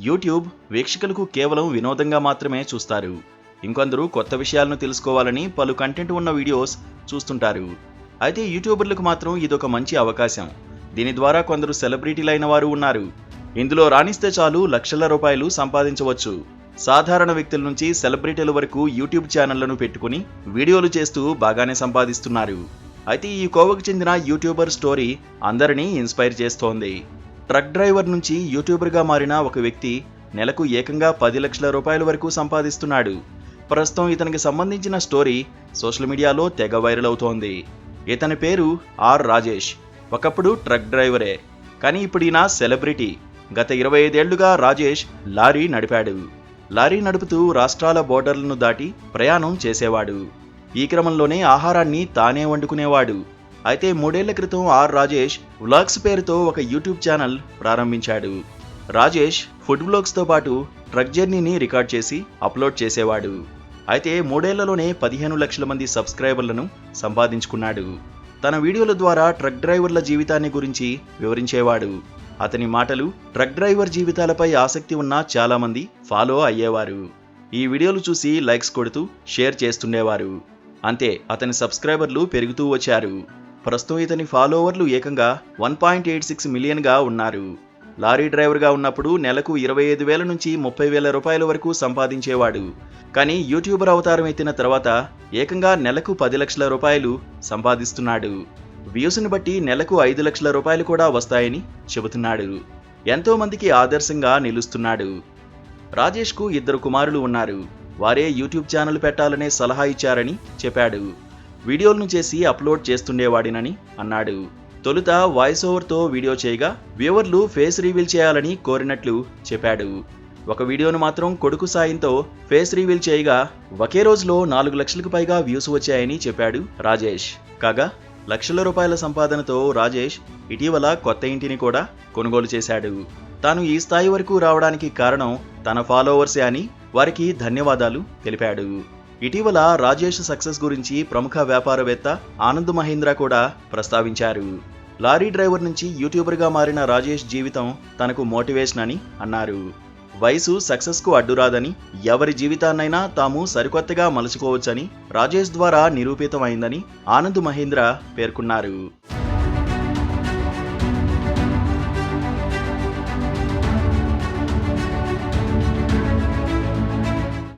YouTube వీక్షకులకు కేవలం వినోదంగా మాత్రమే చూస్తారు. ఇంకొందరు కొత్త విషయాలను తెలుసుకోవాలని పలు కంటెంట్ ఉన్న వీడియోస్ చూస్తుంటారు. అయితే యూట్యూబర్లకు మాత్రం ఇదొక మంచి అవకాశం. దీని ద్వారా కొందరు సెలబ్రిటీలైన వారు ఉన్నారు. ఇందులో రాణిస్తే చాలు లక్షల రూపాయలు సంపాదించవచ్చు. సాధారణ వ్యక్తుల నుంచి సెలబ్రిటీల వరకు యూట్యూబ్ ఛానళ్లను పెట్టుకుని వీడియోలు చేస్తూ బాగానే సంపాదిస్తున్నారు. అయితే ఈ కోవకు చెందిన యూట్యూబర్ స్టోరీ అందరినీ ఇన్స్పైర్ చేస్తోంది. ట్రక్ డ్రైవర్ నుంచి యూట్యూబర్గా మారిన ఒక వ్యక్తి నెలకు ఏకంగా 10 లక్షల రూపాయల వరకు సంపాదిస్తున్నాడు. ప్రస్తుతం ఇతనికి సంబంధించిన స్టోరీ సోషల్ మీడియాలో తెగ వైరల్ అవుతోంది. ఇతని పేరు ఆర్ రాజేష్. ఒకప్పుడు ట్రక్ డ్రైవరే, కానీ ఇప్పుడు ఈయన సెలబ్రిటీ. గత 25 ఏళ్లుగా రాజేష్ లారీ నడిపాడు. లారీ నడుపుతూ రాష్ట్రాల బోర్డర్లను దాటి ప్రయాణం చేసేవాడు. ఈ క్రమంలోనే ఆహారాన్ని తానే వండుకునేవాడు. అయితే 3 ఏళ్ల క్రితం ఆర్ రాజేష్ వ్లాగ్స్ పేరుతో ఒక యూట్యూబ్ ఛానల్ ప్రారంభించాడు. రాజేష్ ఫుడ్ వ్లాగ్స్తో పాటు ట్రక్ జర్నీని రికార్డ్ చేసి అప్లోడ్ చేసేవాడు. అయితే 3 ఏళ్లలోనే 15 లక్షల మంది సబ్స్క్రైబర్లను సంపాదించుకున్నాడు. తన వీడియోల ద్వారా ట్రక్ డ్రైవర్ల జీవితాన్ని గురించి వివరించేవాడు. అతని మాటలు ట్రక్ డ్రైవర్ జీవితాలపై ఆసక్తి ఉన్న చాలా మంది ఫాలో అయ్యేవారు. ఈ వీడియోలు చూసి లైక్స్ కొడుతూ షేర్ చేస్తుండేవారు. అంతే, అతని సబ్స్క్రైబర్లు పెరుగుతూ వచ్చారు. ప్రస్తుతం ఇతని ఫాలోవర్లు ఏకంగా 1.86 మిలియన్గా ఉన్నారు. లారీ డ్రైవర్గా ఉన్నప్పుడు నెలకు 25,000 నుంచి 30,000 రూపాయల వరకు సంపాదించేవాడు. కానీ యూట్యూబర్ అవతారం ఎత్తిన తర్వాత ఏకంగా నెలకు 10 లక్షల రూపాయలు సంపాదిస్తున్నాడు. వ్యూస్ని బట్టి నెలకు 5 లక్షల రూపాయలు కూడా వస్తాయని చెబుతున్నాడు. ఎంతో మందికి ఆదర్శంగా నిలుస్తున్నాడు. రాజేష్కు 2 కుమారులు ఉన్నారు. వారే యూట్యూబ్ ఛానల్ పెట్టాలనే సలహా ఇచ్చారని చెప్పాడు. వీడియోలను చేసి అప్లోడ్ చేస్తుండేవాడినని అన్నాడు. తొలుత వాయిస్ ఓవర్తో వీడియో చేయగా వ్యూవర్లు ఫేస్ రివీల్ చేయాలని కోరినట్లు చెప్పాడు. ఒక వీడియోను మాత్రం కొడుకు సాయంతో ఫేస్ రివీల్ చేయగా ఒకే రోజులో 4 లక్షలకు పైగా వ్యూస్ వచ్చాయని చెప్పాడు రాజేష్. కాగా లక్షల రూపాయల సంపాదనతో రాజేష్ ఇటీవల కొత్త ఇంటిని కూడా కొనుగోలు చేశాడు. తాను ఈ స్థాయి వరకు రావడానికి కారణం తన ఫాలోవర్సే అని వారికి ధన్యవాదాలు తెలిపాడు. ఇటీవల రాజేష్ సక్సెస్ గురించి ప్రముఖ వ్యాపారవేత్త ఆనంద్ మహీంద్రా కూడా ప్రస్తావించారు. లారీ డ్రైవర్ నుంచి యూట్యూబర్గా మారిన రాజేష్ జీవితం తనకు మోటివేషన్ అని అన్నారు. వయసు సక్సెస్కు అడ్డురాదని, ఎవరి జీవితాన్నైనా తాము సరికొత్తగా మలుచుకోవచ్చని రాజేష్ ద్వారా నిరూపితమైందని ఆనంద్ మహీంద్రా పేర్కొన్నారు.